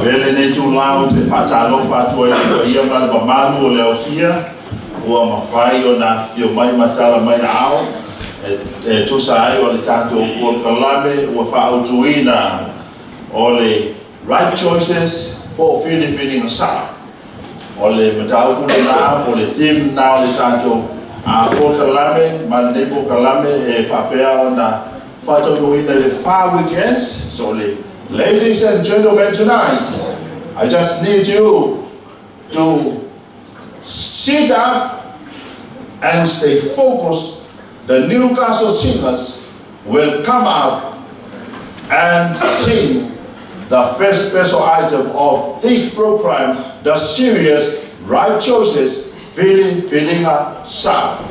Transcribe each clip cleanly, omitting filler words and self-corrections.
Vele ne tu lau te whatalo whatua i ia ngana mamanu o leo fia, ua mawhai o nā fio mai matala mai ao, e tusa ai o le tātou o kalame, ua whaautuina o le right choices o Filifiliga Sa'o. O le matau kule nā, o le theme nā o le tātou o kalame, ma le po kalame e whapea o nā whatautuina le far weekends, so le ladies and gentlemen tonight, I just need you to sit up and stay focused. The Newcastle singers will come up and sing the first special item of this program, the series Right Choices, Filifiliga Sa'o.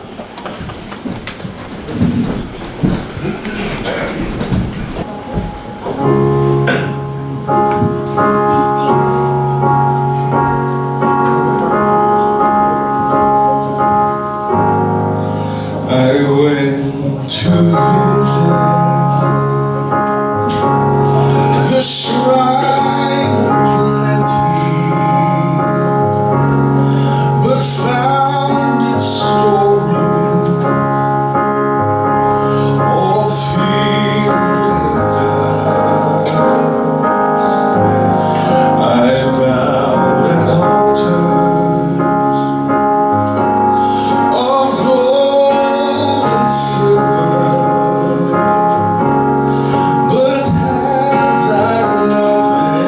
But as I love it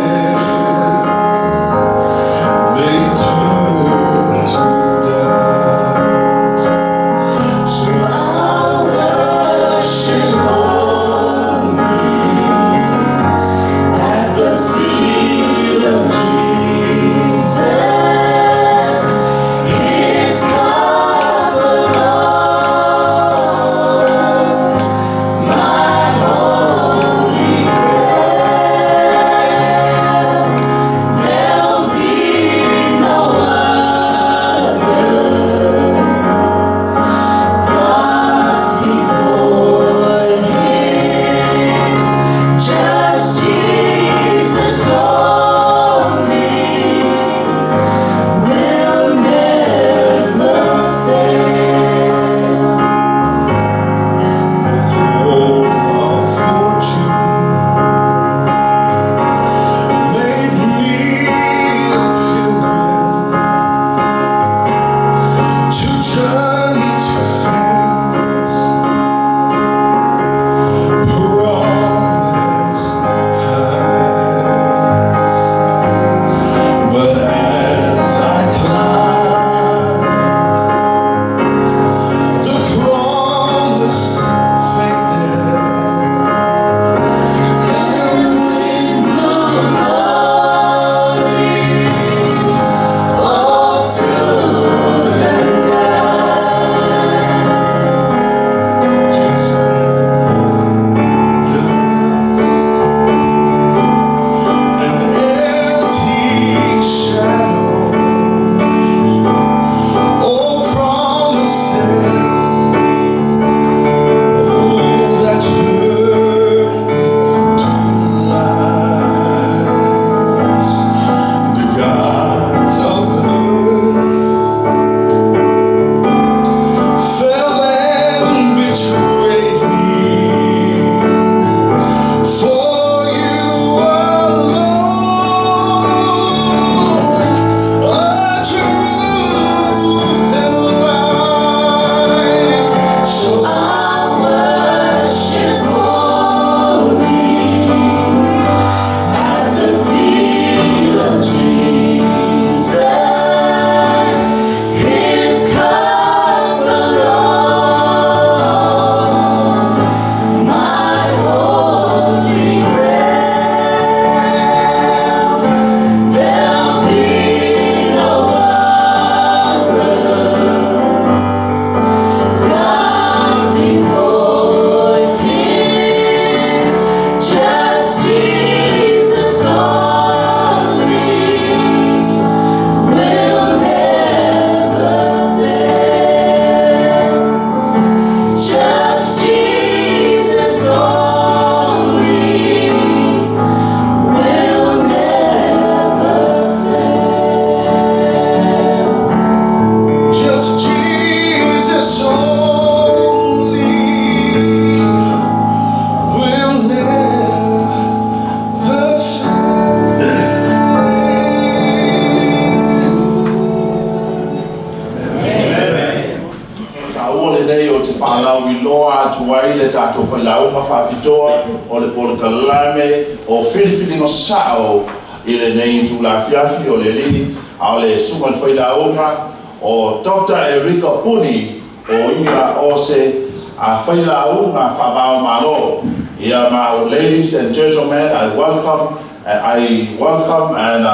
loa tuai le tātou whailaunga whapitoa o le Kalame o Filifiliga Sa'o i le nei tu la Afiafi o le li a le suman whailaunga o Dr. Erika Puni o ia o se a whailaunga whabao malo. Ia ladies and gentlemen, I welcome and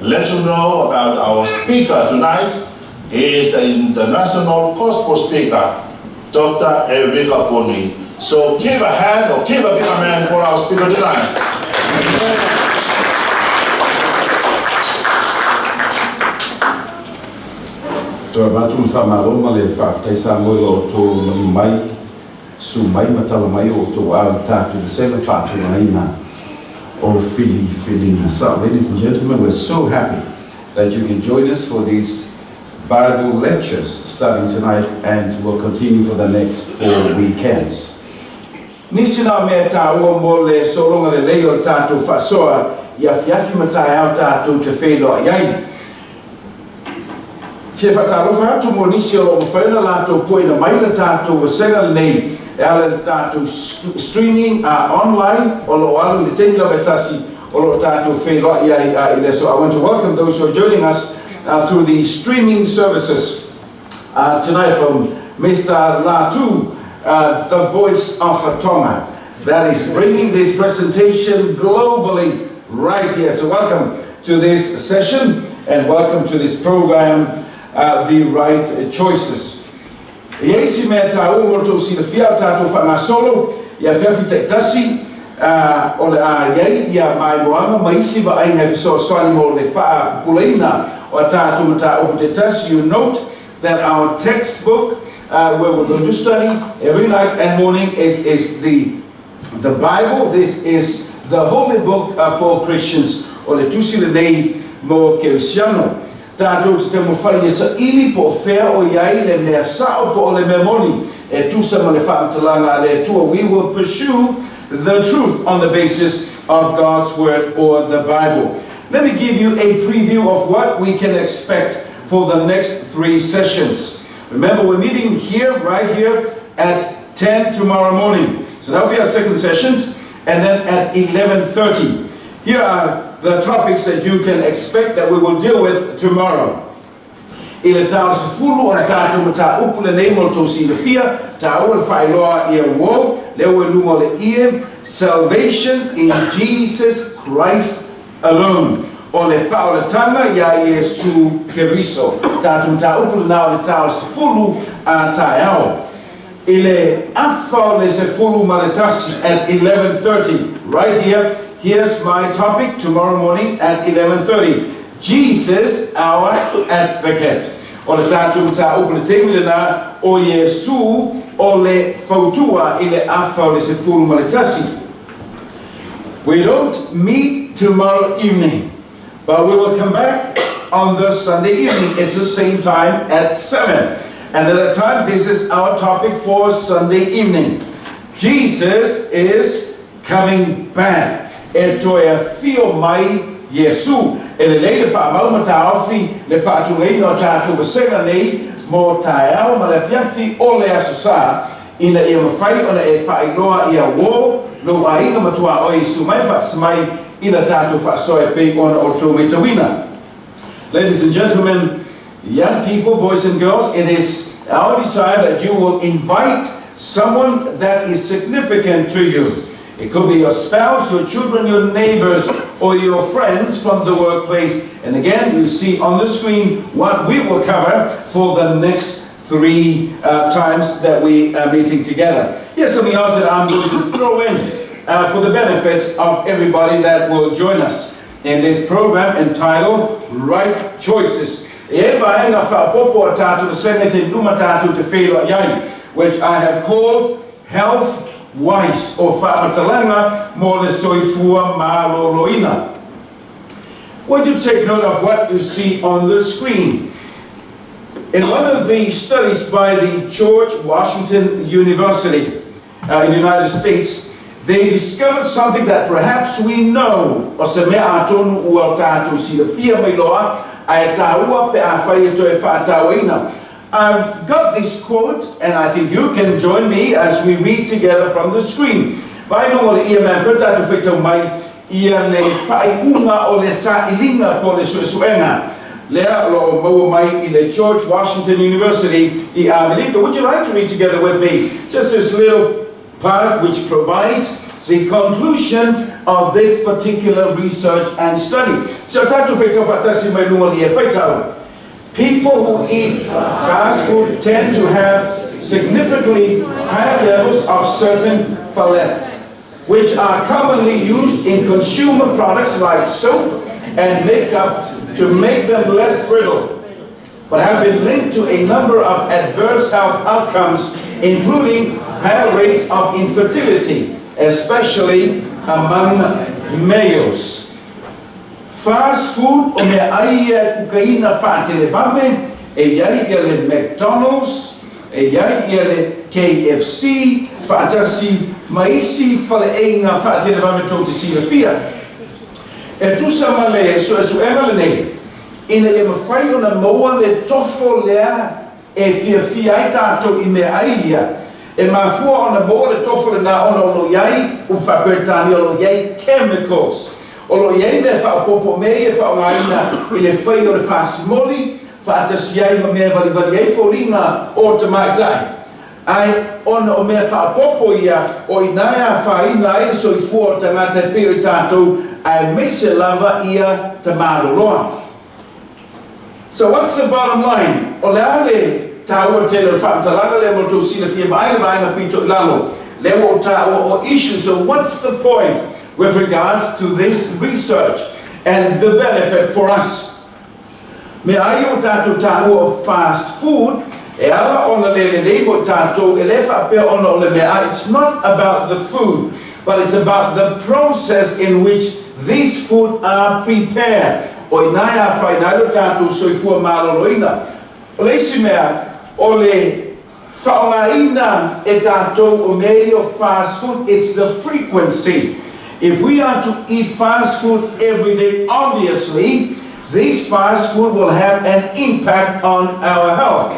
let you know about our speaker tonight. He is the international gospel speaker, Dr. Erika Puni. So give a hand or give a big hand for our speaker tonight. Toa watu whamaroma le whaftaisa moe o tō Moimoi, su mai matala mai o tō au tātu the same whātuaina o Filifiliga Sa'o. Ladies and gentlemen, we're so happy that you can join us for these Bible lectures starting tonight and will continue for the next 4 weekends. Nisina me tāua mo le solonga le leo tātu whasoa I Afiafi ma Taeao tātu te whelo iai. Te whatarofa atu mo nisi o mwhaina lātou poi na maila tātou wasenga nei e ala tātou streaming online o lo alu le tenila vetasi o lo tātou whelo iai. So I want to welcome those who are joining us through the streaming services tonight from Mr. Latu, the voice of Tonga, that is bringing this presentation globally right here. So welcome to this session and welcome to this program, The Right Choices. Iesi me tāu morto si le fia tātou whangasolo, ia whiawhi te tasi, o le iei, ia mai moanga, maisi wa aina fiso soani mo le wha puleina, o tātou mata o te tasi. You note that our textbook, where we're going to study every night and morning is the Bible. This is the holy book for Christians, o le tusi le nei mo Kerisiano. Tātou te mo whai e sa ili po whea o iai le mea sao po o le mea moni e tusa ma le whamatalanga le tua. We will pursue the truth on the basis of God's word or the Bible. Let me give you a preview of what we can expect for the next 3 sessions. Remember, we're meeting here, right here, at 10 tomorrow morning. So that will be our second session. And then at 11:30. Here are the topics that you can expect that we will deal with tomorrow. Ile tau se fulu o tātou mata upule nei mo tō si le fia, tau e whailoa I a wo, leo e lungo le ie, salvation in Jesus Christ alone. O le whao le tanga ia Yesu Keriso. Tātou mata upule nao le tau se fulu a Taeao. Ile afao le se fulu maletasi at 11:30. Right here. Here's my topic tomorrow morning at 11:30. Jesus, our advocate. O le tātou mata upule teimile na o Yesu o le fautua I le afao le se fulu maletasi. We don't meet tomorrow evening, but we will come back on the Sunday evening. It's the same time at 7. And at that time, this is our topic for Sunday evening. Jesus is coming back. E toe fio mai Yesu. E le lei le whaamau ma Afiafi, le whaatungei no tātou wasenga nei, mo Taeao ma le Afiafi o le aso sa, ina ia mawhai ona e whailoa I a wo, lo a inga matua o Yesu mai whaatsamai, ina tātou whaasoe pe ona o tō metawina. Ladies and gentlemen, young people, boys and girls, it is our desire that you will invite someone that is significant to you. It could be your spouse, your children, your neighbors, or your friends from the workplace. And again, you see on the screen what we will cover for the next 3 times that we are meeting together. Here's something else that I'm going to throw in for the benefit of everybody that will join us in this program entitled Right Choices, which I have called Health Wise or Whamatalanga mo le soifua maloloina. Would you take note of what you see on the screen? In one of the studies by the George Washington University in the United States, they discovered something that perhaps we know. O se mea atonu ua tātou si le fia mai loa, ai tāua pe a whai to e whātauina. I've got this quote, and I think you can join me as we read together from the screen. Vai no le ia me feta tu feta mai ia le whaiunga o le sa'ilinga po le suesuenga. Lea lo mau mai I le George Washington University di America. Would you like to read together with me? Just this little part which provides the conclusion of this particular research and study. So tatu feta fatasi mai lunga le feta. People who eat fast food tend to have significantly higher levels of certain phthalates, which are commonly used in consumer products like soap and makeup to make them less brittle, but have been linked to a number of adverse health outcomes, including higher rates of infertility, especially among males. Fast food o me ai kukaina whaatele vave, e iai ia le McDonald's, e iai ia le KFC, whaatasi maisi whale einga whaatele vave tō te sila fia. E tusa ma le suesuenga le nei, ina e mawhai o na moa le tofo lea e fia ai tātou I me ai ia, e mafua o na moa le tofo le na ono lo iai, u whapetani o lo iai chemicals. O lo iei me whaopopo mei e whaongaina I le whai o le whaasimoli, whaatasiai ma mea vali ei whoringa o te maitai. Ai, ona o mea whaopopo ia, o inaia whaina ai so I fua o tangata e pio I tātou, ai meise lava ia te maroloa. So what's the bottom line? O le ale tāua tele whaamtalanga le mo tō sila fia mai le vaenga pito lalo. Le o tāua o issue. So what's the point with regards to this research and the benefit for us? Me ai o tātou tāua o fast food, e ala ona le mo tātou e le whapea ona o le mea. It's not about the food, but it's about the process in which these food are prepared. O inaia whainailo tātou soifua maloloina. O leisi mea, o le whaongaina e tātou o mei o fast food, it's the frequency. If we are to eat fast food every day, obviously, this fast food will have an impact on our health.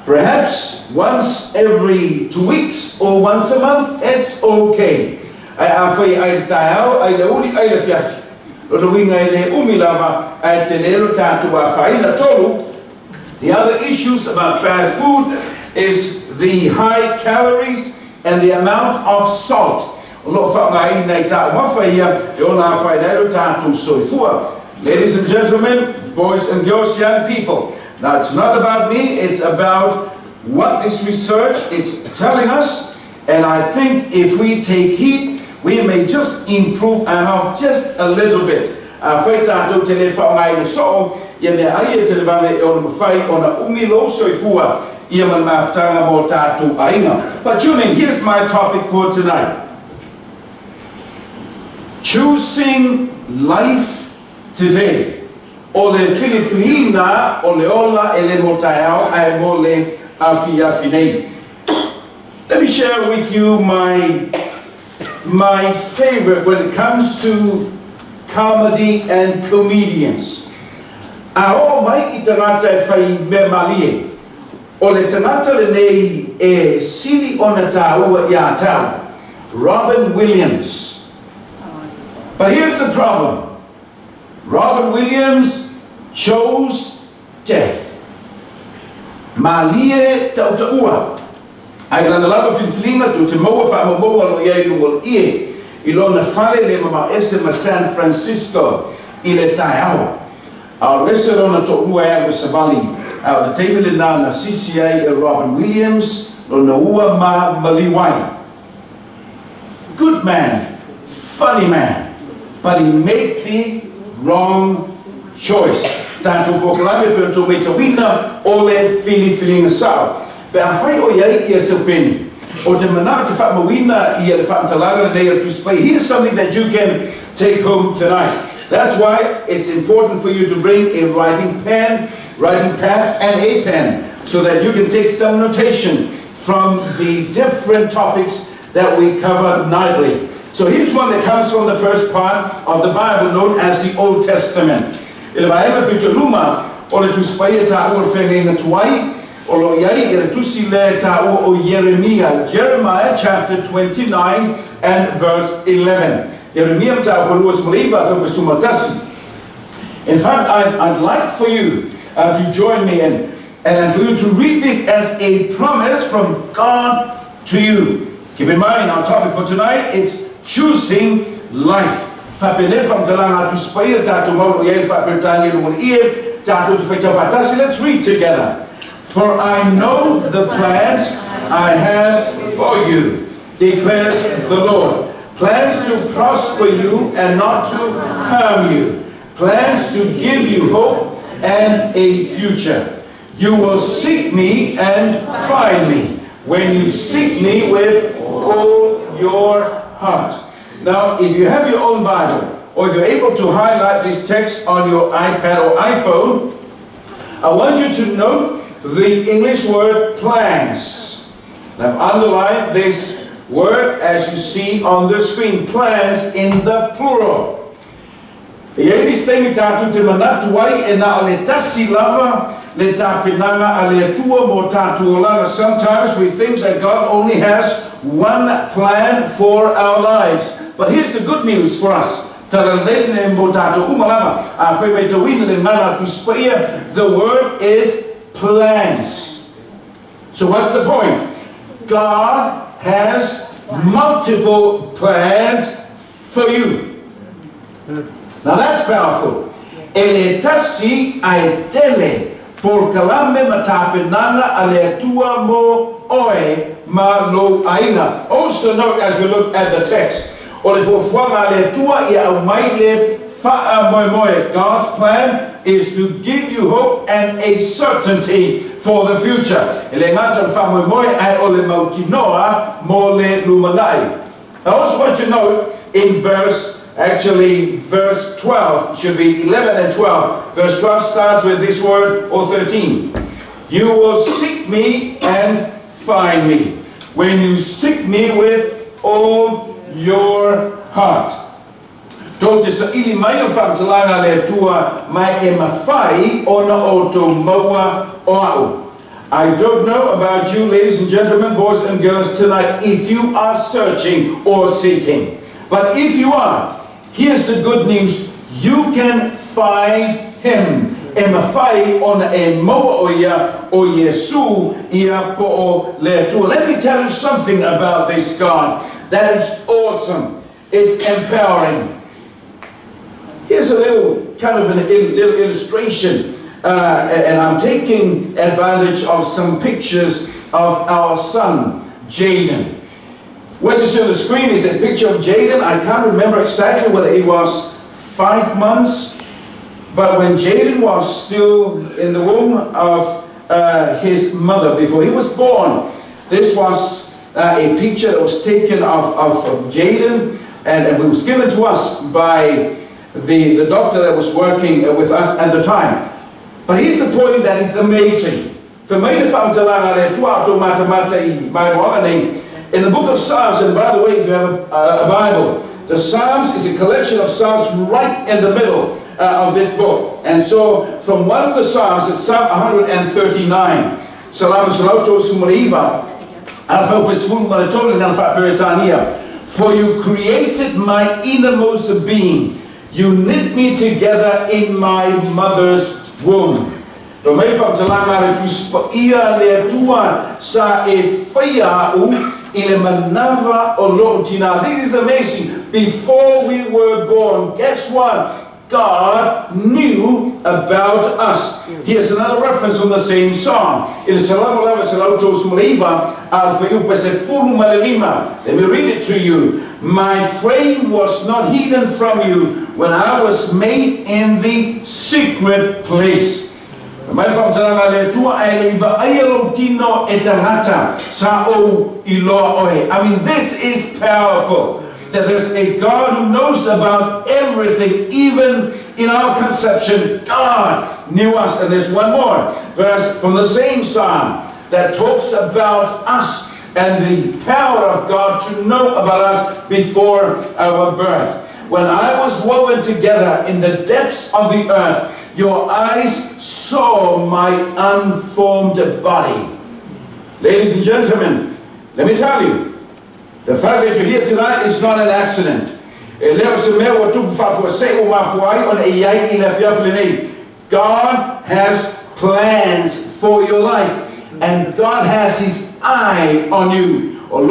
Perhaps once every 2 weeks or once a month, it's okay. Awhai ai Taeao, ai le uri, ai le Afiafi. O le winga I le umilava, ai te lero tātou a whaina tolu. The other issues about fast food is the high calories and the amount of salt. Ladies and gentlemen, boys and girls, young people. Now it's not about me, it's about what this research is telling us. And I think if we take heed, we may just improve our health just a little bit. But tune in, here's my topic for tonight. Choosing life today. O le Filifiliga Ola e le Taeao Aso le Afiafi. Let me share with you my favorite when it comes to comedy and comedians. Ao mai I tangata e whai me malie. O le tangata le nei e sili ona tāua I a tau. Robin Williams. But here's the problem. Robin Williams chose death. Malie tautaua. Ai lana lava Filifiliga tu te maua whaamamoa lo iei lungol ie. I lona whare le mama ese ma San Francisco I le Taeao. Au ese lona to'ua ea le Savali. Au le teimele nā na CCA e Robin Williams lona ua ma maliwai. Good man, funny man, but he made the wrong choice. Tātou pokalame pe tō me tawina o le Filifiliga Sa'o. Pe a whai o iei I a sepeni. O te manao te whaamawina I a le whaamtalaga nei a tuspai. Here's something that you can take home tonight. That's why it's important for you to bring a writing pad and a pen so that you can take some notation from the different topics that we cover nightly. So here's one that comes from the first part of the Bible known as the Old Testament. Ele vai ela pituluma o le tuspai ta o whenga tuai Olo iai ira tusi le ta'u o Jeremiah chapter 29 and verse 11. Jeremiah ta'u paluas maliba fa besumatasi. In fact, I'd like for you to join me and for you to read this as a promise from God to you. Keep in mind, our topic for tonight is choosing life. Let's read together. For I know the plans I have for you, declares the Lord. Plans to prosper you and not to harm you. Plans to give you hope and a future. You will seek me and find me when you seek me with all your heart. Now, if you have your own Bible, or if you're able to highlight this text on your iPad or iPhone, I want you to note the English word plans. And I've underlined this word as you see on the screen, plans in the plural. Sometimes we think that God only has one plan for our lives. But here's the good news for us. The word is plans. So what's the point? God has multiple plans for you. Now that's powerful. Eletasi aitele por kalame matapinanga aletua mo oe ma lo aina. Also note as we look at the text. God's plan is to give you hope and a certainty for the future. I also want you to note in verse 12, should be 11 and 12. Verse 12 starts with this word, or 13. You will seek me and find me when you seek me with all your heart. Don't sa ili mai o whamtalanga le tua mai e mawhai ona o tō maua o au. I don't know about you, ladies and gentlemen, boys and girls, tonight, if you are searching or seeking. But if you are, here's the good news. You can find Him. E mawhai ona e maua o ia o Yesu ia po o le tua. Let me tell you something about this God. That is awesome. It's empowering. Here's a little kind of little illustration, and I'm taking advantage of some pictures of our son, Jaden. What you see on the screen is a picture of Jaden. I can't remember exactly whether it was 5 months, but when Jaden was still in the womb of his mother before he was born, this was a picture that was taken of Jaden, and it was given to us by the doctor that was working with us at the time. But here's the point that is amazing. In the book of Psalms, and by the way, if you have a Bible, the Psalms is a collection of Psalms right in the middle of this book. And so from one of the Psalms, it's Psalm 139. For you created my innermost being. You knit me together in my mother's womb. This is amazing. Before we were born, guess what? God knew about us. Here's another reference from the same psalm. Let me read it to you. My frame was not hidden from you when I was made in the secret place. I mean, this is powerful. That there's a God who knows about everything, even in our conception. God knew us. And there's one more verse from the same psalm that talks about us and the power of God to know about us before our birth. when I was woven together in the depths of the earth, your eyes saw my unformed body. Ladies and gentlemen, let me tell you, the fact that you're here tonight is not an accident. God has plans for your life, and God has His eye on you. Well,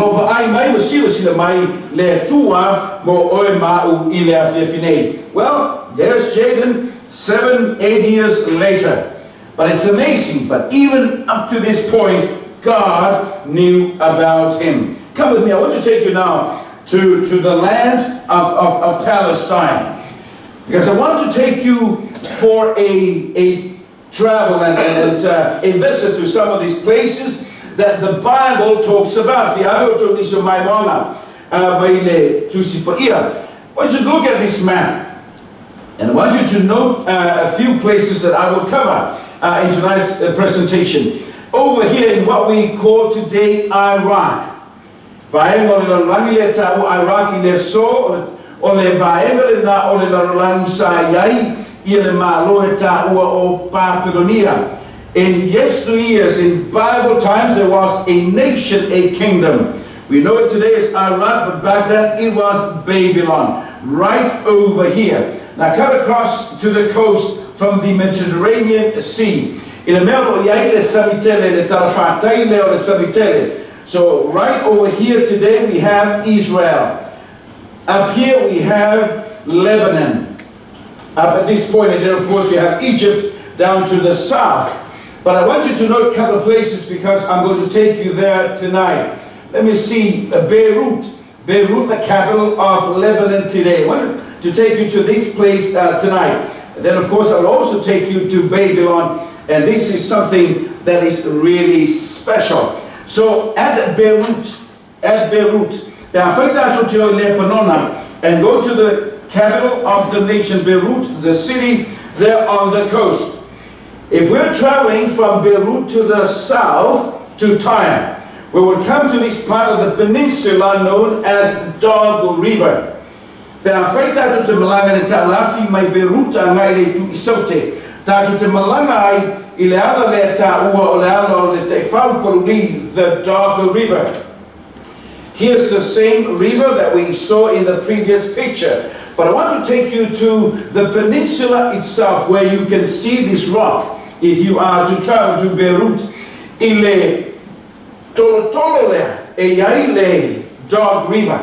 there's Jaden 7-8 years later. But it's amazing, but even up to this point, God knew about him. Come with me, I want to take you now to the land of Palestine, because I want to take you for a travel and a visit to some of these places that the Bible talks about. I want you to look at this map, and I want you to note a few places that I will cover in tonight's presentation. Over here in what we call today Iraq. In yesteryears, in Bible times, there was a nation, a kingdom. We know it today as Iraq, but back then it was Babylon, right over here. Now cut across to the coast from the Mediterranean Sea. So right over here today we have Israel. Up here we have Lebanon. Up at this point, and then of course you have Egypt down to the south. But I want you to note a couple of places because I'm going to take you there tonight. Let me see, Beirut, the capital of Lebanon today. I want to take you to this place tonight. And then of course I'll also take you to Babylon, and this is something that is really special. So at Beirut, and go to the capital of the nation, Beirut, the city there on the coast. If we're traveling from Beirut to the south to Tyre, we will come to this part of the peninsula known as Dog River. The Dog River. Here's the same river that we saw in the previous picture. But I want to take you to the peninsula itself, where you can see this rock if you are to travel to Beirut. Ile Tolotolole Eyaile Dog River.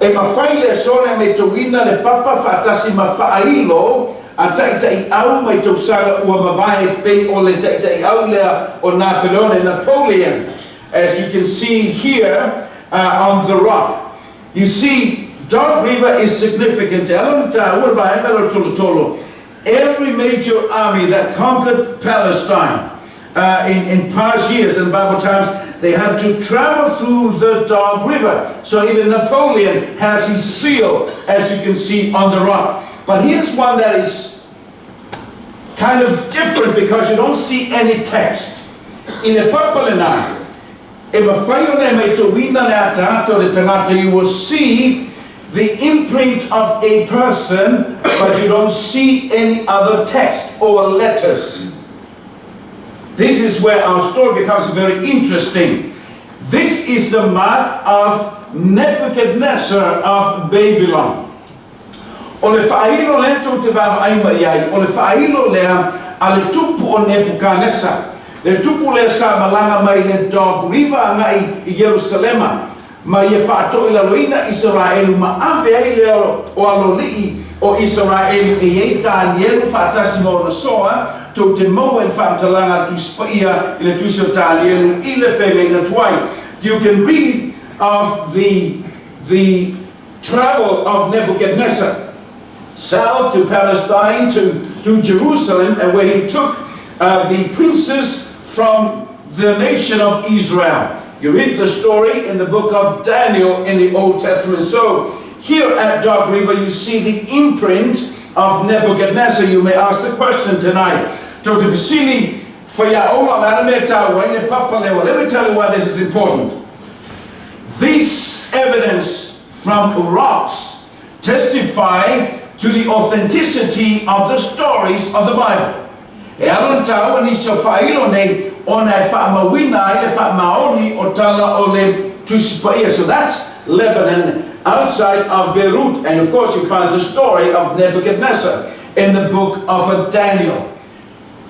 E mafaile sone me towina le papa fatasi mafailo a Taeao me tosaga ua mavae pe o le Taeao lea o Napoleon. As you can see here on the rock. You see, Dog River is significant. Every major army that conquered Palestine in past years in Bible times, they had to travel through the Dog River. So even Napoleon has his seal, as you can see on the rock. But here's one that is kind of different because you don't see any text. In the Papalina, you will see the imprint of a person, but you don't see any other text or letters. This is where our story becomes very interesting. This is the mark of Nebuchadnezzar of Babylon. Ole failo lento te bava aima iai, ole failo lea ale tupu o Nebuchadnezzar. Le tupu le sa malanga mai le Dog River ngai I Jerusalema. Ma ia whāto I laloina Israelu ma ave ai leo o alolii o Israelu e eita nielu whātasi mo na soa to te mo en whātalanga tu spaia I le tuisio tā nielu I le whenga tuai. You can read of the travel of Nebuchadnezzar south to Palestine to Jerusalem, and where he took the princes from the nation of Israel. You read the story in the book of Daniel in the Old Testament. So here at Dog River you see the imprint of Nebuchadnezzar. You may ask the question tonight. Let me tell you why this is important. This evidence from rocks testify to the authenticity of the stories of the Bible. E alon tau ani so failo nei ona e whaamawina e whaamaoni o tala o le tusipaia. So that's Lebanon outside of Beirut. And of course you find the story of Nebuchadnezzar in the book of Daniel.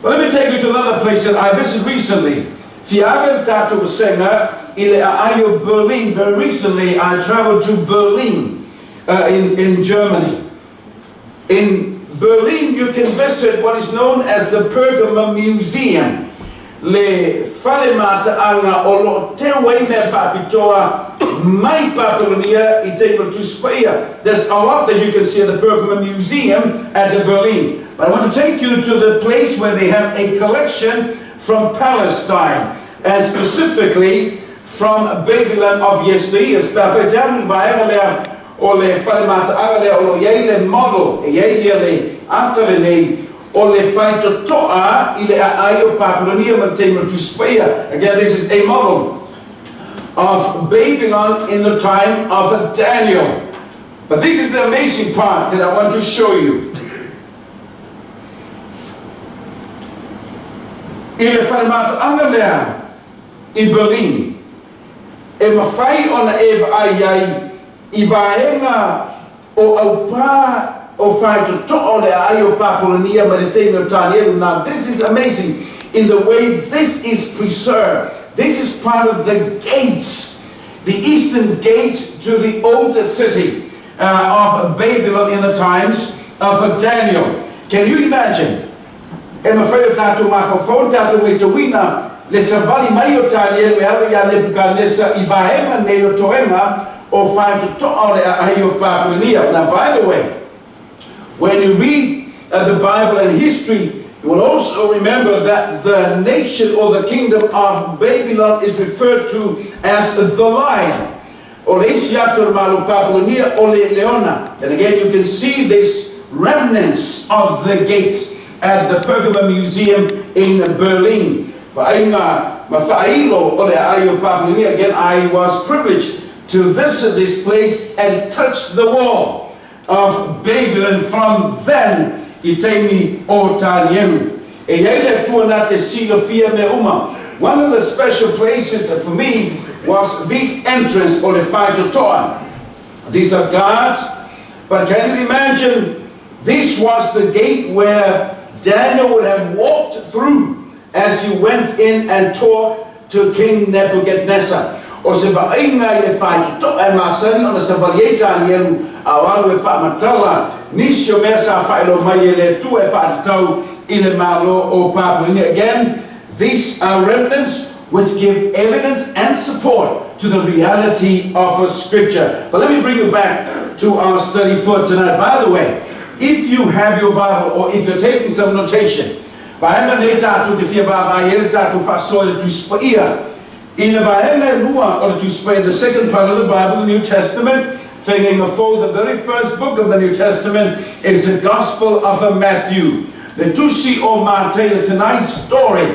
But let me take you to another place that I visited recently. Fiavel Tatu Senga ile Ayo Berlin. Very recently I traveled to Berlin in Germany. In Berlin you can visit what is known as the Pergamon Museum. Le falemata anga o lo te wai me whapitoa mai Babylonia I te tu Spaia. There's a lot that you can see at the Pergamon Museum at Berlin. But I want to take you to the place where they have a collection from Palestine, and specifically from Babylon of yesteryear. O le falemata anga le o lo yei le model, yei le atale nei o le whaito toa I le aio Babylonia ma te tu Spaia. Again, this is a model of Babylon in the time of Daniel. But this is the amazing part that I want to show you. I le falemata anga lea I Berlin e mawhai ona eva ai I vaenga o aupa o whaito to'o le aio Babylonia ma le teimi o Daniel. Now this is amazing in the way this is preserved. This is part of the gates, the eastern gates to the older city of Babylon in the times of Daniel. Can you imagine? E mawhai o tātou mawhawhau tātou e tawina le savali mai o Daniel me ala ia Nebuchadnezzar I vaenga nei o toenga or find to Ayo Babylonia. Now, by the way, when you read the Bible and history, you will also remember that the nation or the kingdom of Babylon is referred to as the lion. Or Babylonia or Leona. And again, you can see this remnants of the gates at the Pergamon Museum in Berlin. Again, I was privileged to visit this place and touch the wall of Babylon from then. I Taimi o Tanielu. E ele tuana te silofia me uma. One of the special places for me was this entrance or the whaito toa. These are guards, but can you imagine this was the gate where Daniel would have walked through as he went in and talked to King Nebuchadnezzar. O se vainga I le whaito toa e masani o na se valie Danielu awalu e whaamatala nisio mea sa whaelo mai e le tu e whaatatau in the malo o Babylonia. Again, these are remnants which give evidence and support to the reality of a scripture. But let me bring you back to our study for tonight. By the way, if you have your Bible or if you're taking some notation, the second part of the Bible, the New Testament, thinking of the very first book of the New Testament is the Gospel of Matthew. The Tusi o Mateo, tonight's story,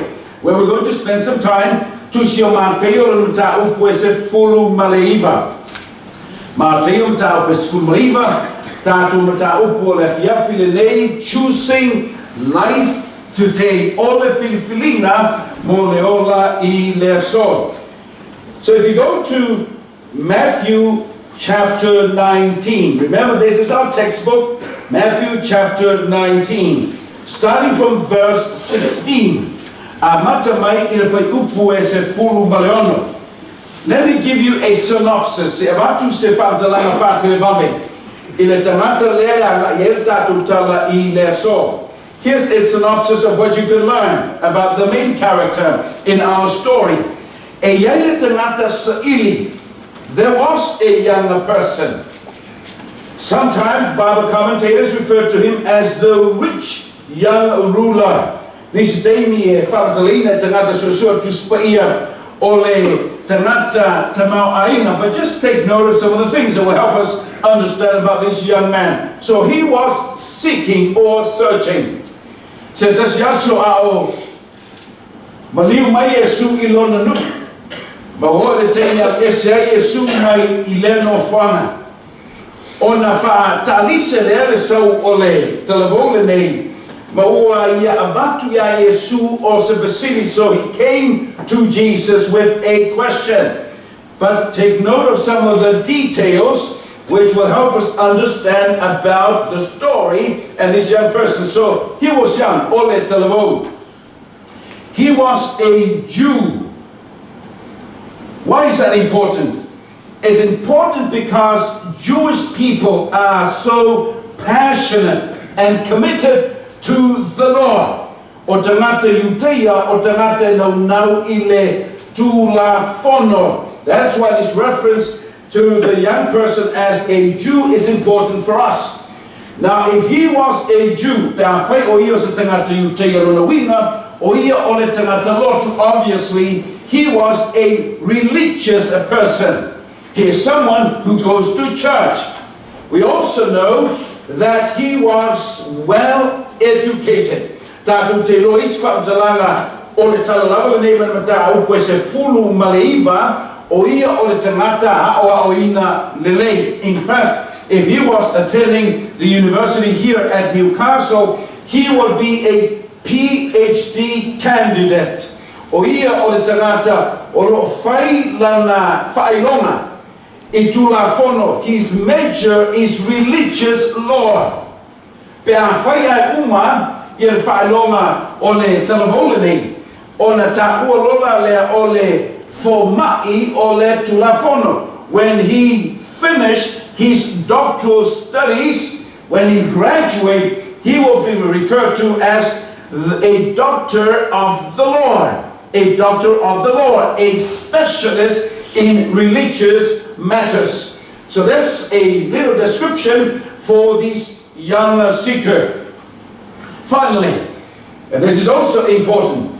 where we're going to spend some time, Tusi o Mateo Ta'u Puese Fulu Maleiva. Mateo Ta'u Puese Fulu Maleiva, Tatu Ta'u Afiafi Nei, choosing life today. Ole Filifiliga Ola I Leso. So if you go to Matthew chapter 19, remember this is our textbook, Matthew chapter 19, starting from verse 16. Let me give you a synopsis. Here's a synopsis of what you can learn about the main character in our story. There was a younger person. Sometimes Bible commentators refer to him as the rich young ruler. But just take notice of some of the things that will help us understand about this young man. So he was seeking or searching. ona fa talise le sau ole televole nei maua ia avatu ya Yesu o se vasili. So he came to Jesus with a question. But take note of some of the details which will help us understand about the story and this young person. So he was young, ole televole. He was a Jew. Why is that important? It's important because Jewish people are so passionate and committed to the Lord. O tangata Judea, o tangata nau ile tulafono. That's why this reference to the young person as a Jew is important for us. Now, if he was a Jew, obviously he was a religious person. He is someone who goes to church. We also know that he was well educated. Tatu te lois whaatalanga o le talalava le neima mata au poe se fulu maleiva o ia o le tangata o ina lelei. In fact, if he was attending the university here at Newcastle, he would be a PhD candidate. O ia o le tangata o lo fai lana failonga. Itulafono, his major is religious law. Pe a whaia uma, i le whaelonga o le televole nei, o na tāua lola lea o le fomai o le tulafono. When he finished his doctoral studies, when he graduated, he will be referred to as a doctor of the Lord. A doctor of the Lord, a specialist in religious matters. So that's a little description for this young seeker. Finally, and this is also important,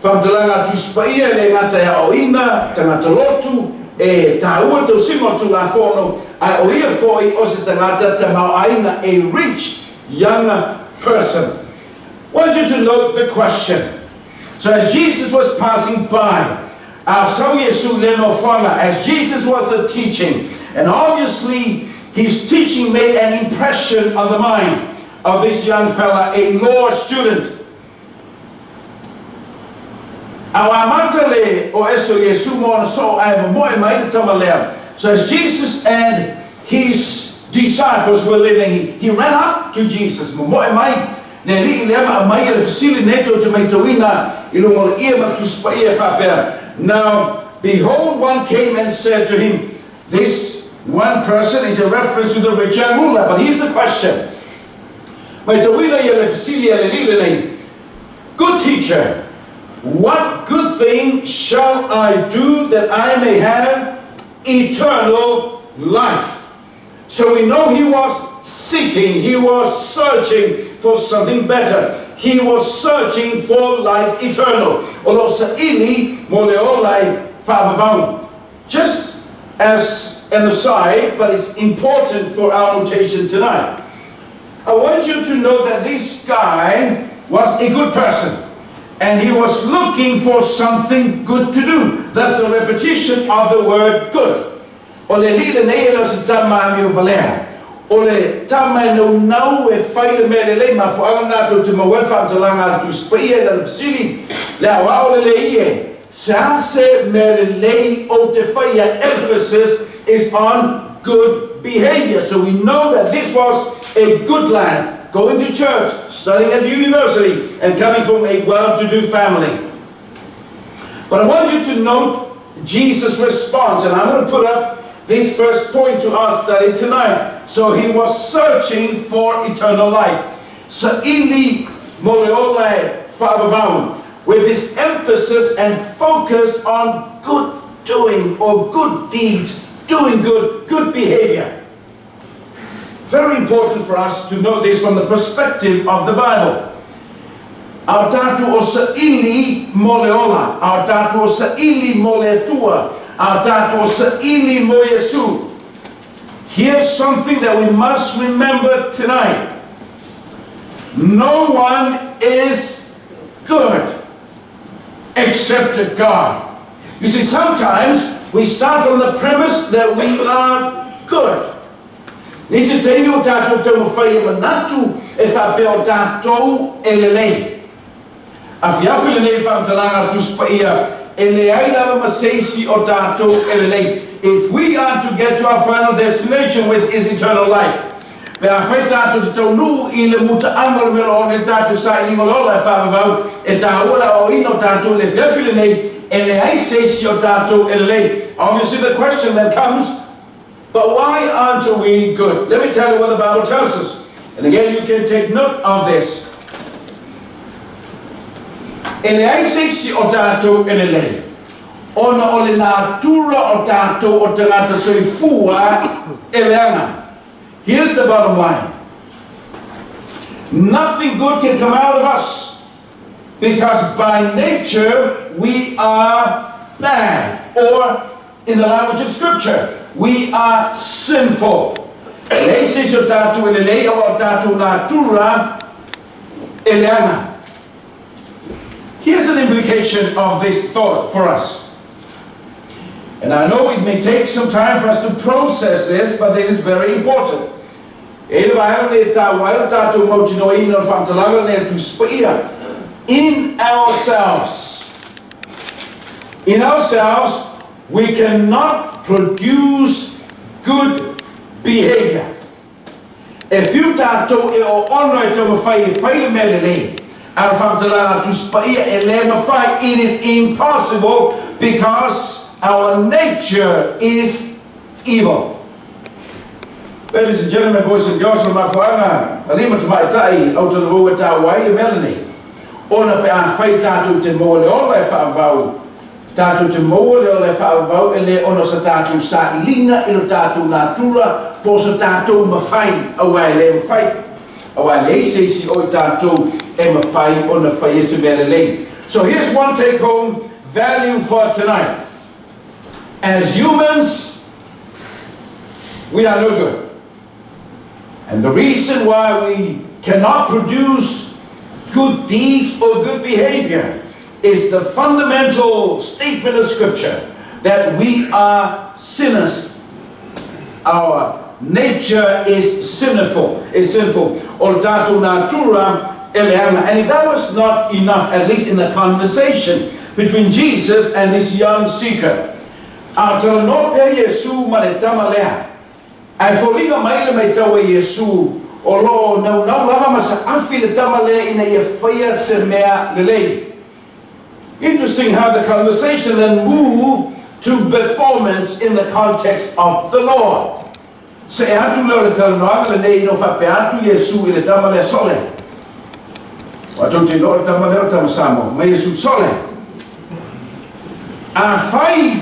from talanga tu spaia le ngata ya oina, tangata lotu, e taua to simo tu la fono, I oia foi o se tangata tamau aina, a rich young person. I want you to note the question. So as Jesus was passing by, as Jesus was teaching, and obviously his teaching made an impression on the mind of this young fella, a law student. So as Jesus and his disciples were living, he ran up to Jesus. Now, behold, one came and said to him, this one person is a reference to the rich young ruler, but here's the question. Good teacher, what good thing shall I do that I may have eternal life? So we know he was seeking, he was searching for something better. He was searching for life eternal. Just as an aside, but it's important for our notation tonight, I want you to know that this guy was a good person, and he was looking for something good to do. That's the repetition of the word good. Ole tama no nau e whaile mele le ma whaanga nato te mawefa talanga tu spaia na fsili la wa ole le ie sa se mele le o te whaia emphasis is on good behavior. So we know that this was a good lad, going to church, studying at the university, and coming from a well-to-do family. But I want you to note Jesus' response, and I'm going to put up this first point to our study tonight. So he was searching for eternal life. Sa'ili moleole fa'avavau, with his emphasis and focus on good doing or good deeds, doing good behavior. Very important for us to know this from the perspective of the Bible. Our tatu o sa'ili moleola, our tatu o sa'ili moletua, our tatu o sa'ili mo Yesu. Here's something that we must remember tonight. No one is good except God. You see, sometimes we start from the premise that we are good. Nisi teimi o tātou te mawhai e manatu e whapea o tātou e lelei. Afiafi le nei whamtalanga tu spaia e le aina maseisi o tātou e lelei. If we are to get to our final destination, which is eternal life, pe a whai tātou te tau nu I le muta amal melo o ne tātou sa I ngolola e whamavau e tā ula o ino tātou le Afiafi le nei e le ai seisi o tātou e lelei. Obviously the question then comes, but why aren't we good? Let me tell you what the Bible tells us. And again, you can take note of this. Ele ai seisi o tātou e lelei. Ona o le natura o tātou o te ngata soifua e leanga. Here's the bottom line. Nothing good can come out of us. Because by nature, we are bad. Or, in the language of Scripture, we are sinful. Lei seisi o tātou e lelei o tātou natura e leanga. Here's an implication of this thought for us. And I know it may take some time for us to process this, but this is very important. In ourselves, we cannot produce good behavior. If you tato e o ono e te mawhai e whai le mele lei, it is impossible because our nature is evil. Ladies and gentlemen, boys and girls, alima te mai tai au te rua ta wai le melani. Ona pe a whai tātou te mōle ola e whaavau. Tātou te mōle ola e whaavau e le ona sa tātou sa ilinga ilo tātou natura po sa tātou mawhai awai le mawhai. Awai le seisi o tātou e mawhai o na whai ese mele lei. So here's one take-home value for tonight. As humans, we are no good. And the reason why we cannot produce good deeds or good behavior is the fundamental statement of Scripture that we are sinners. Our nature is sinful. Or tātou natura eleanga. And if that was not enough, at least in the conversation between Jesus and this young seeker, a tala no pe Yesu ma le tama lea. Ai foliga mai le mai taua Yesu o lo nau lava masa afi le tama lea ina ia whaia se mea lelei. Interesting how the conversation then moved to performance in the context of the Lord. Se e atu leo le tala noanga le nei no whape atu Yesu i le tama lea sole. Watu te lo le tama lea o tama Samoan, ma Yesu sole. A whai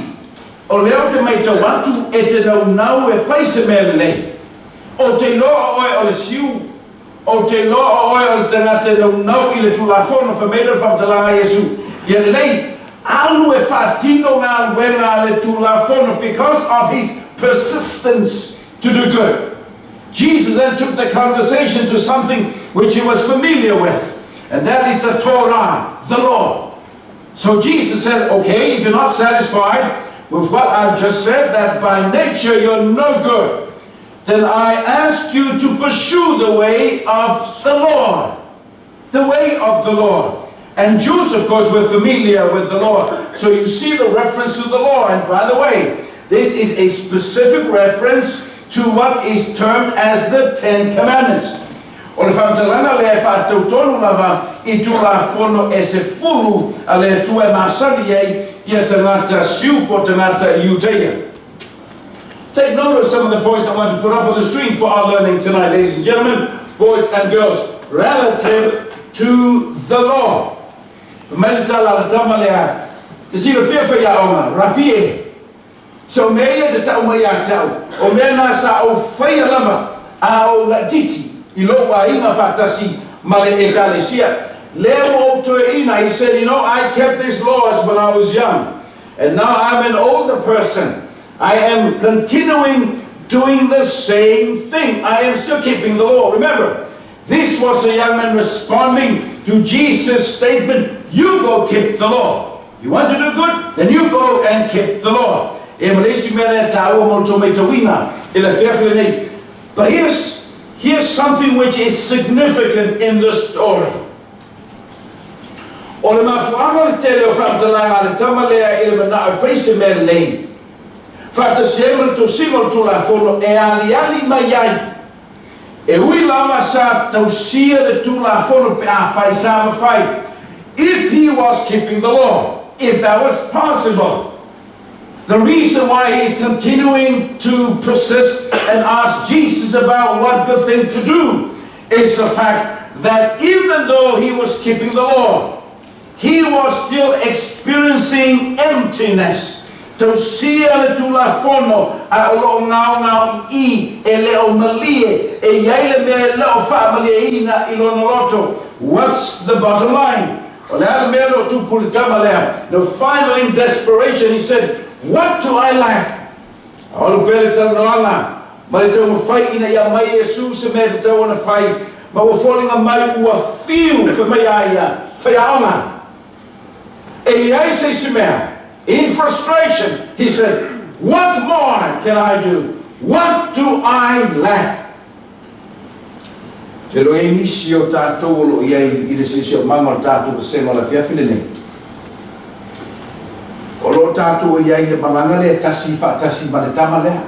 o leo te mai tau atu e te nau e whai se mea lelei. O te loa oe o le siu, o te loa oe o le tangata nau I le tulafono whamela whamtala'i Yesu. Ia lelei, alu e whatino ngā wenga le tulafono because of his persistence to do good. Jesus then took the conversation to something which he was familiar with, and that is the Torah, the law. So Jesus said, okay, if you're not satisfied with what I've just said, that by nature you're no good, then I ask you to pursue the way of the Lord. The way of the Lord. And Jews, of course, were familiar with the law. So you see the reference to the law. And by the way, this is a specific reference to what is termed as the Ten Commandments. O le whamtalanga le whātautonu lava I tulafono e se fulu a le tue masani ei ia tangata siu po tangata Judea. Take note of some of the points I want to put up on the screen for our learning tonight, ladies and gentlemen, boys and girls, relative to the law. Melitala la tamalea, te sila whiawhai a onga, rapie. So mea te tau mai a tau, o mea nā sa o whaia lava, a o la titi, I loa inga whatasi, male e kalesia. Leo o toe ina, he said, you know, I kept these laws when I was young, and now I'm an older person. I am continuing doing the same thing. I am still keeping the law. Remember, this was a young man responding to Jesus' statement, you go keep the law. You want to do good? Then you go and keep the law. E malesi mele tāua mo tō mei tawina, e la Filifiliga But here's something which is significant in the story. O le mafuanga le tele o whatalanga le tamalea i le mana o whaise me lei. Whata seema to singo tu la fono e ali mai ai. E ui lama sa tausia le tu la fono pe a whai sama whai. If he was keeping the law, if that was possible. The reason why he's continuing to persist and ask Jesus about what good thing to do is the fact that even though he was keeping the law, he was still experiencing emptiness. To see le tu la fono a lo ngau I e le o malie e yaile me le o fa malie ina I lo noloto. What's the bottom line? The final in desperation, he said, what do I lack? I want to bear it along. But I don't fight in a my Jesus, and I don't want to fight. But we're falling on my feel for my aya, for Yama. And I say, in frustration, he said, what more can I do? What do I lack? Te roe nisi o tātou lo iai I le sisi o manga o tātou sengo la Afiafi nei. O lo tātou iai le malanga le tasi ma le tama lea.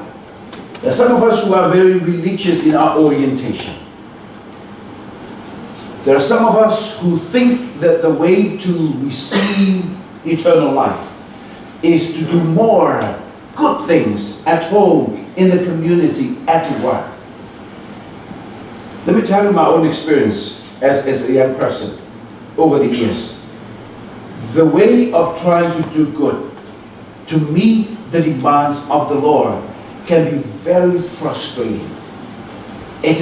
There are some of us who are very religious in our orientation. There are some of us who think that the way to receive eternal life is to do more good things at home, in the community, at work. Let me tell you my own experience as a young person over the years. The way of trying to do good, to meet the demands of the Lord, can be very frustrating. It's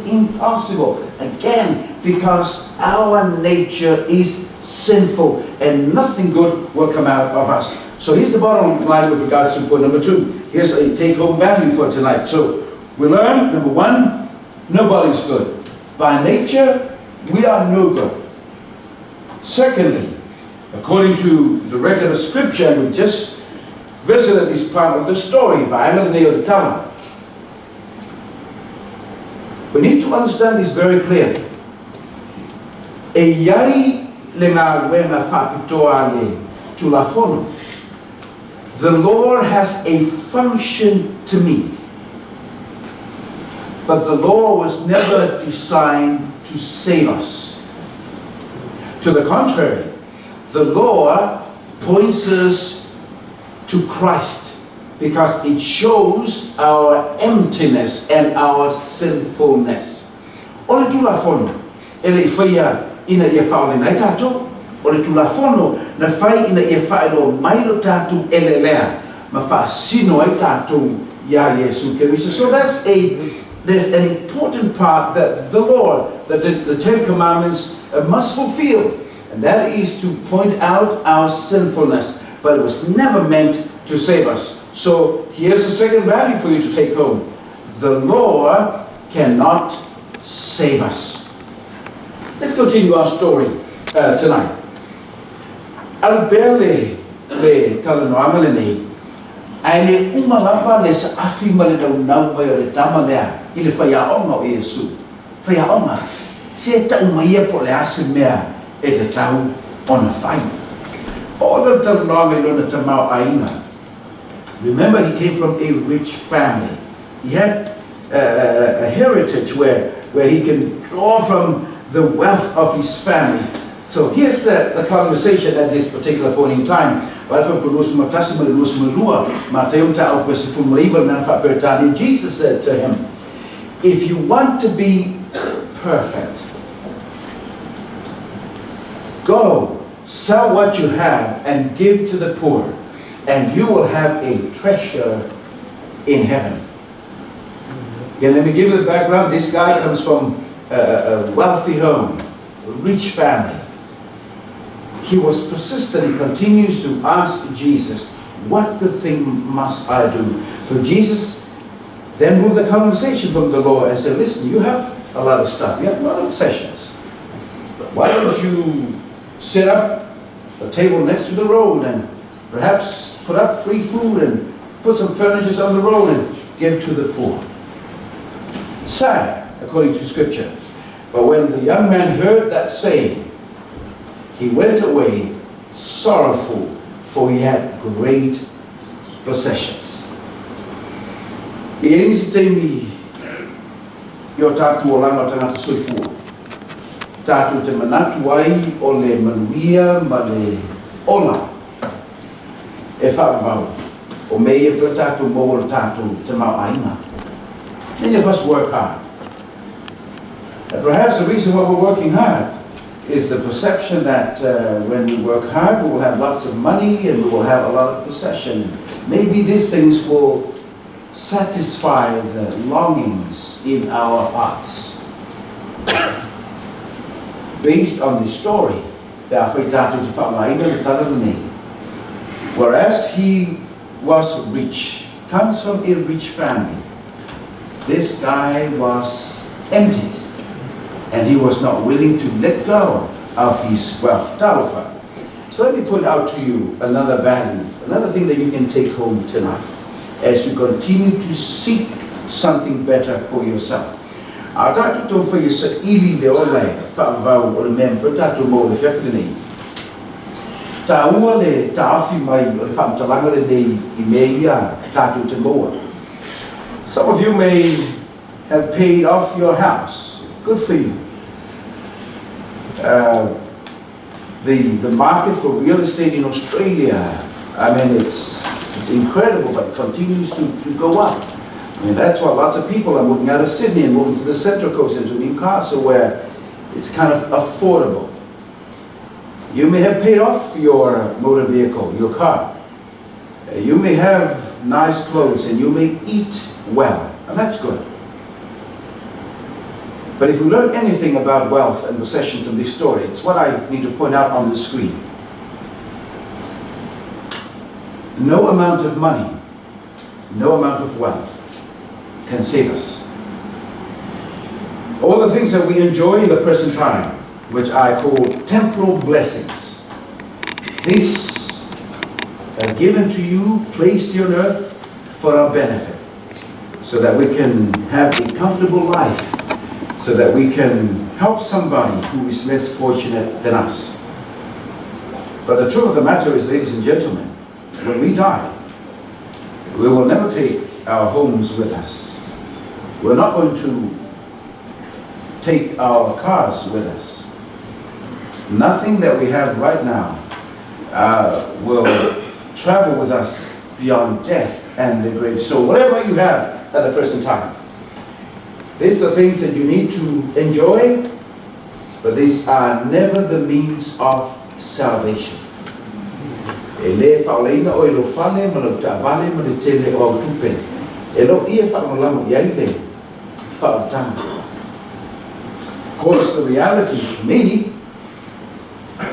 impossible. Again, because our nature is sinful and nothing good will come out of us. So here's the bottom line with regards to point number 2. Here's a take-home value for tonight. So we learn, number 1, nobody's good. By nature, we are no good. Secondly, according to the record of Scripture, and we just visited this part of the story by Taimi Nei. We need to understand this very clearly. E iai le ngā wenga whapitoa le tulafono. The Lord has a function to meet. But the law was never designed to save us. To the contrary, the law points us to Christ because it shows our emptiness and our sinfulness. Ole tulafono, ele whaia ina ia whaole nei tātou. Ole tulafono na whai ina ia whaelo mailo tātou ele lea. Ma whaasino ai tātou ia Yesu Keriso. So there's an important part that the Lord, that the 10 Commandments must fulfill. And that is to point out our sinfulness. But it was never meant to save us. So here's a second value for you to take home. The law cannot save us. Let's continue our story tonight. Albele le talanoanga le nei. Ai le umalapa le sa afi ma le nau mai o le tama lea I le whaiaonga o Yesu. Whaiaonga. Se tau mai po le ase mea e te tau ona whai. O le talanoanga I lona tamau ainga. Remember, he came from a rich family. He had a heritage where he can draw from the wealth of his family. So here's the conversation at this particular point in time. Jesus said to him, if you want to be perfect, go, sell what you have and give to the poor, and you will have a treasure in heaven. Again, let me give you the background. This guy comes from a wealthy home, a rich family. He was persistent. He continues to ask Jesus, what good thing must I do? So Jesus then moved the conversation from the Lord and said, listen, you have a lot of stuff. You have a lot of possessions. Why don't you set up a table next to the road and perhaps put up free food and put some furnitures on the road and give to the poor. Sad, according to scripture. But when the young man heard that saying, he went away sorrowful, for he had great possessions. I si Taimi i o tātou o langa o tangata soifua. Tātou te manatu ai o le manuia ma le ola e whaamau o mei e wha tātou mo o tātou te mau ainga. Many of us work hard. And perhaps the reason why we're working hard is the perception that when we work hard, we will have lots of money and we will have a lot of possession. Maybe these things will satisfy the longings in our hearts. Based on the story, whereas he was rich, comes from a rich family, this guy was emptied and he was not willing to let go of his wealth. So let me put out to you another value, another thing that you can take home tonight as you continue to seek something better for yourself. A tātou tō whai sa ili le olai, whaavau o le mea mwha tātou mō le Filifiliga nei. Tā ua le tāwhi mai o le whaamtalanga le nei I mea ia tātou te moa. Some of you may have paid off your house. Good for you. The market for real estate in Australia, I mean, it's incredible, but it continues to go up. I mean, that's why lots of people are moving out of Sydney and moving to the Central Coast and to Newcastle, where it's kind of affordable. You may have paid off your motor vehicle, your car. You may have nice clothes and you may eat well, and that's good. But if we learn anything about wealth and possessions in this story, it's what I need to point out on the screen. No amount of money, no amount of wealth can save us. All the things that we enjoy in the present time, which I call temporal blessings, these are given to you, placed here on earth for our benefit, so that we can have a comfortable life, so that we can help somebody who is less fortunate than us. But the truth of the matter is, ladies and gentlemen, when we die, we will never take our homes with us. We're not going to take our cars with us. Nothing that we have right now will travel with us beyond death and the grave. So whatever you have at the present time, these are things that you need to enjoy, but these are never the means of salvation. Of course, the reality for me,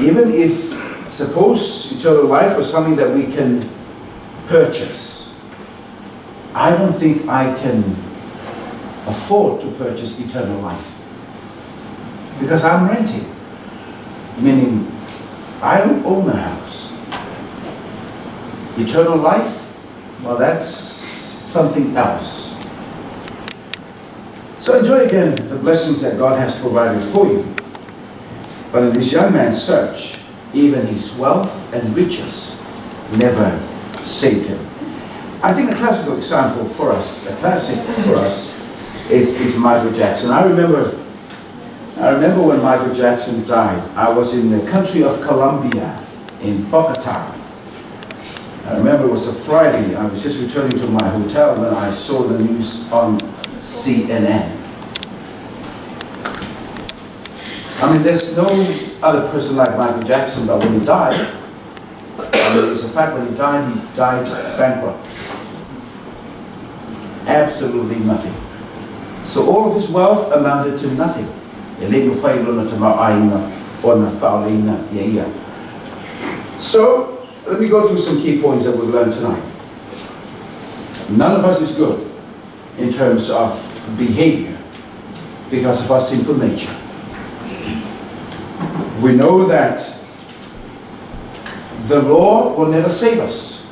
even if, suppose eternal life was something that we can purchase, I don't think I can afford to purchase eternal life, because I'm renting, meaning I don't own a house. Eternal life, well, that's something else. So enjoy again the blessings that God has provided for you. But in this young man's search, even his wealth and riches never saved him. I think a classical example for us, a classic for us, is Michael Jackson. I remember when Michael Jackson died. I was in the country of Colombia, in Bogota. I remember it was a Friday. I was just returning to my hotel when I saw the news on CNN. I mean, there's no other person like Michael Jackson, but when he died, I mean, it's a fact, when he died bankrupt. Absolutely nothing. So all of his wealth amounted to nothing. So, let me go through some key points that we've learned tonight. None of us is good in terms of behavior because of our sinful nature. We know that the law will never save us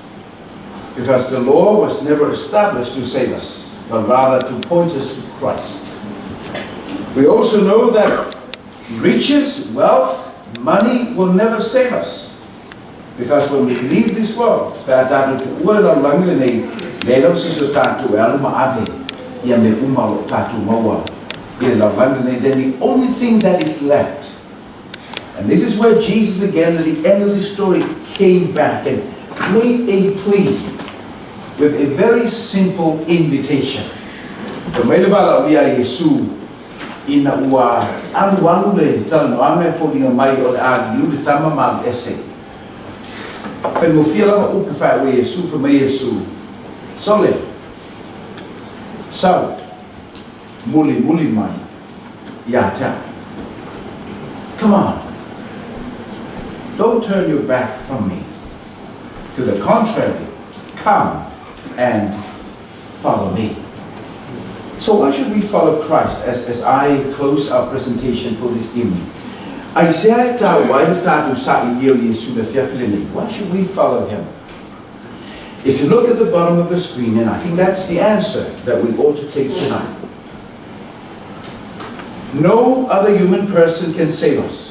Because the law was never established to save us, but rather to point us to Christ. We also know that riches, wealth, money will never save us. Because when we leave this world, the only thing that is left, and this is where Jesus again at the end of the story came back and made a plea with a very simple invitation. Ina ua alu le tala ame fōringa mai o le āliu le tama ma ese. Whenmofia lama upu whae we Yesu for me Yesu. Sole. Sau. Muli mai. Ya ta. Come on. Don't turn your back from me. To the contrary, come and follow me. So why should we follow Christ as I close our presentation for this evening? Why should we follow him? If you look at the bottom of the screen, and I think that's the answer that we ought to take tonight. No other human person can save us.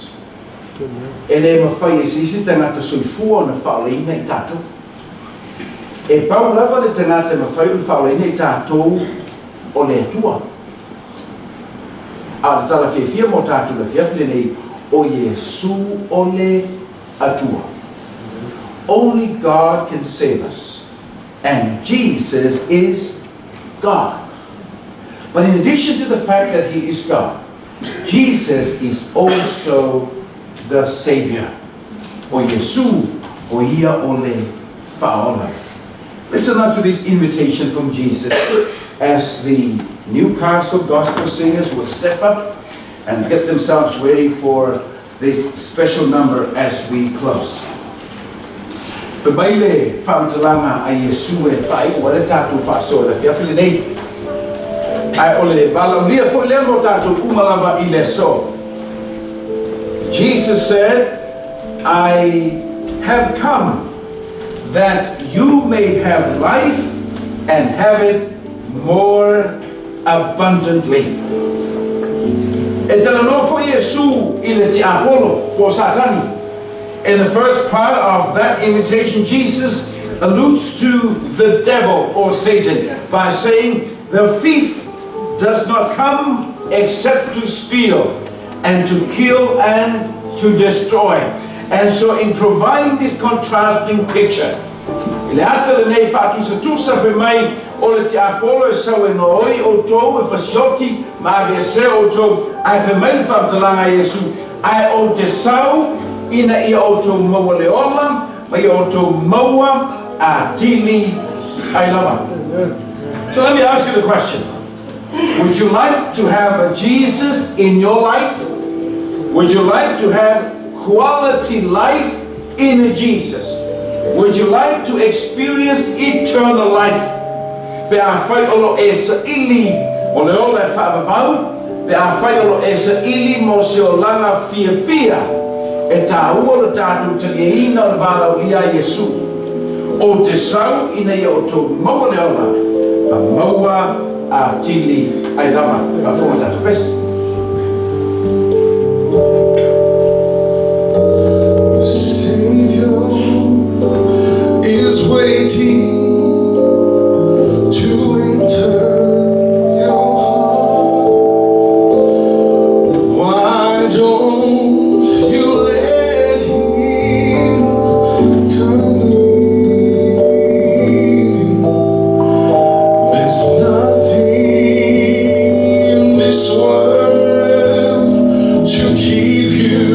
O le atua. A le Tala'i mo tātou le Afiafi nei o Yesu o le atua. Only God can save us. And Jesus is God. But in addition to the fact that he is God, Jesus is also the Savior. O Yesu o ia o le Faraile. Listen now to this invitation from Jesus as the Newcastle gospel singers will step up and get themselves ready for this special number as we close. Whamaile whamatalanga a Yesu e whai wale tātou whaso le Afiafi nei. Ai ole balaunia fo le mo tātou umalava I le so. Jesus said, I have come that you may have life and have it more abundantly. In the first part of that invitation, Jesus alludes to the devil or Satan by saying, the thief does not come except to steal and to kill and to destroy. And so in providing this contrasting picture, o le te apolo e sau e noi o tou e fasioti ma avea se o tou ai whemaili whamtalanga Yesu ai o te sau ina ia o tou maua le ola ma ia o tou maua a tili ai lava. So let me ask you the question. Would you like to have a Jesus in your life? Would you like to have quality life in a Jesus? Would you like to experience eternal life? Pe a whai olo e sa ili o le ola e whaavavau, pe a whai olo e sa ili mo se o langa fia e tā ua le tātou talia ina o le wālau ia Yesu. O te sau ina ia o tō maua le ola, a maua a tili ai lava, ka whonga tātou pesi. The Savior is waiting to enter your heart. Why don't you let him come in? There's nothing in this world to keep you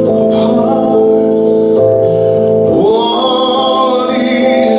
apart. What is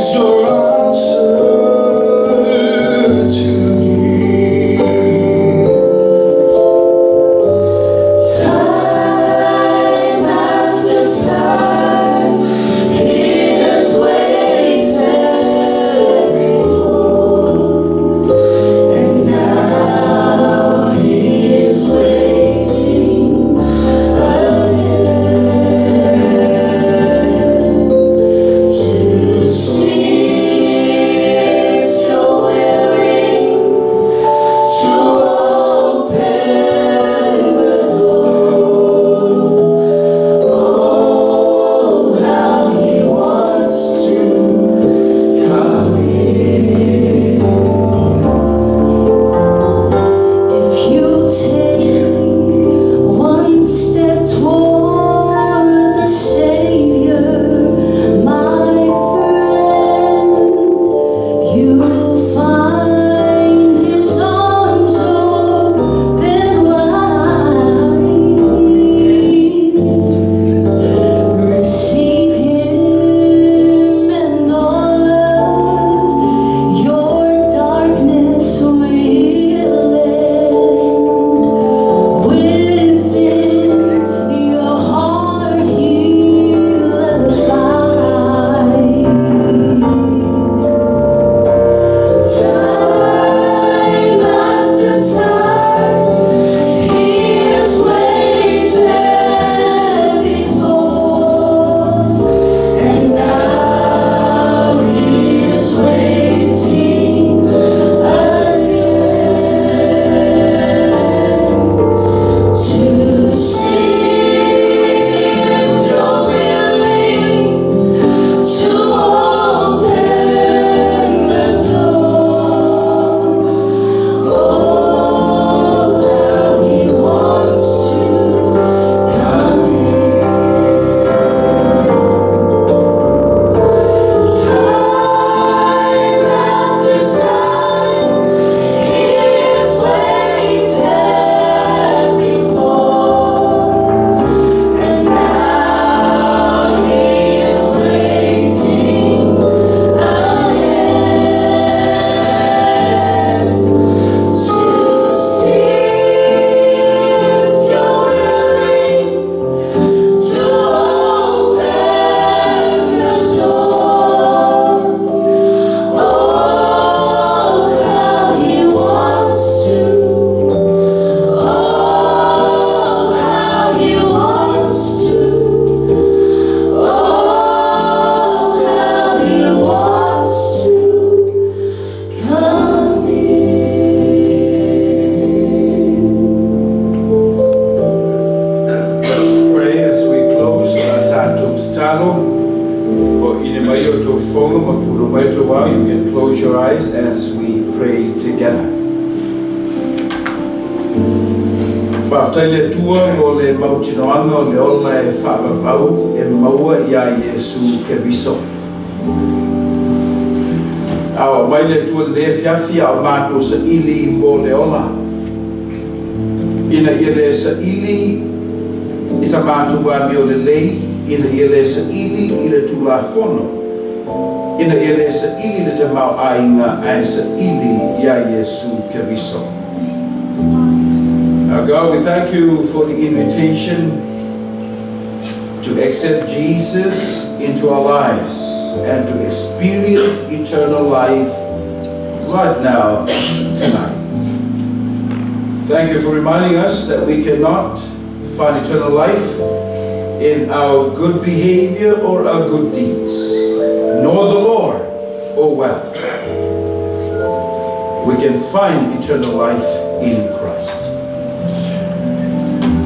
to close your eyes as we pray together. Whaftaile tua mo le mautinoanga o le ola e whaapapau e maua ia Iesu Keriso. Awa mai le tua le Afiafi au mātou sa ili mo le ola. Ina ia le sa ili i sa mātou ami o le lei, ina ia le sa ili i le tula fono. Ina ia le sa ili le te mau ainga ai sa ili ia Iesu Keriso. Now God, we thank you for the invitation to accept Jesus into our lives and to experience eternal life right now, tonight. Thank you for reminding us that we cannot find eternal life in our good behavior or our good deeds, nor the Lord or wealth. We can find eternal life in Christ.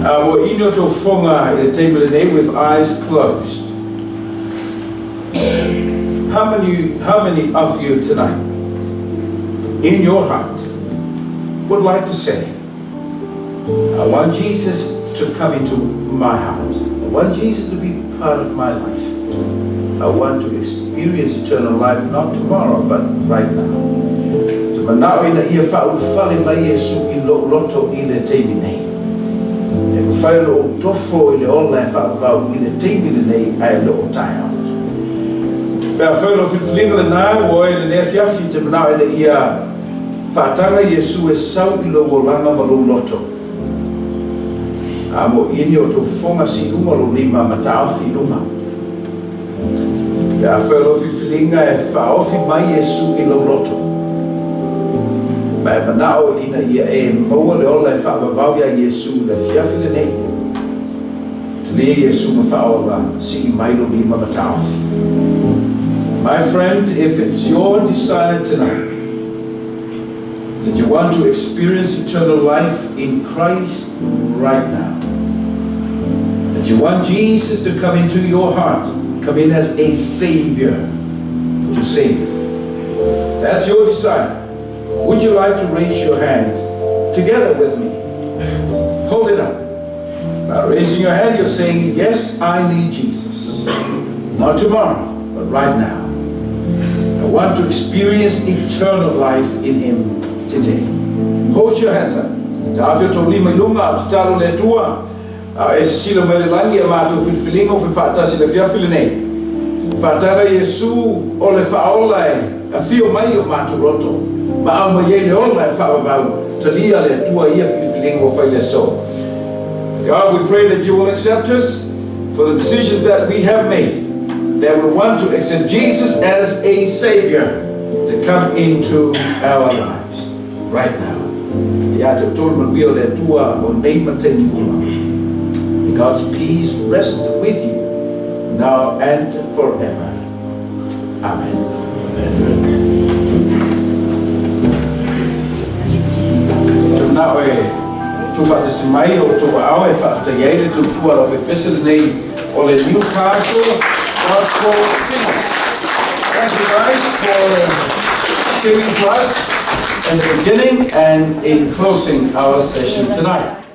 Our ino to fonga in the Taimi Nei with eyes closed. How many of you tonight, in your heart, would like to say, I want Jesus to come into my heart. I want Jesus to be part of my life. I want to experience eternal life, not tomorrow, but right now. To manao ina ia whaurufale mai Iesu I loto I le Taimi Nei. E whaero o tofo I le ola e whaavau I le Taimi Nei ai lo o Taeao. Pea whaero Filifiliga le nā o e le Afiafi te manao ina ia whaatanga Iesu e sau I lo wolanga ma lo loto. Amo ini o to fonga si uma lo lima matao fi uma. Pea whaero Filifiliga e whaofi mai Iesu I lo loto. Mai manao ina ia e maua le ola e whaavavau ia Iesu le Afiafi le nei. Te lea Iesu ma whaola si I mai lo lima matao fi. My friend, if it's your desire tonight that you want to experience eternal life in Christ right now, that you want Jesus to come into your heart, come in as a Savior to save you, that's your desire. Would you like to raise your hand together with me? Hold it up. By raising your hand, you're saying, yes, I need Jesus. Not tomorrow, but right now. I want to experience eternal life in Him today. Hold your hands up. Tawhia tō lima ilunga, te talo le tua. E se silo mai le langi a mātou Filifiliga o whaatasi le Afiafi le nei. Whaatanga Iesu o le whaola e a whio mai o mātou roto. Ma au mai e le ola e whaavau. Talia le tua ia Filifiliga o whaile so. God, we pray that you will accept us for the decisions that we have made. That we want to accept Jesus as a Savior to come into our lives right now. God's peace rest with you now and forever. Amen. Now, tu fatas mai o tu ao e fatas tu tu alo fe pesel nei o le Newcastle Gospel Singers. Thank you guys for singing for us in the beginning and in closing our session tonight.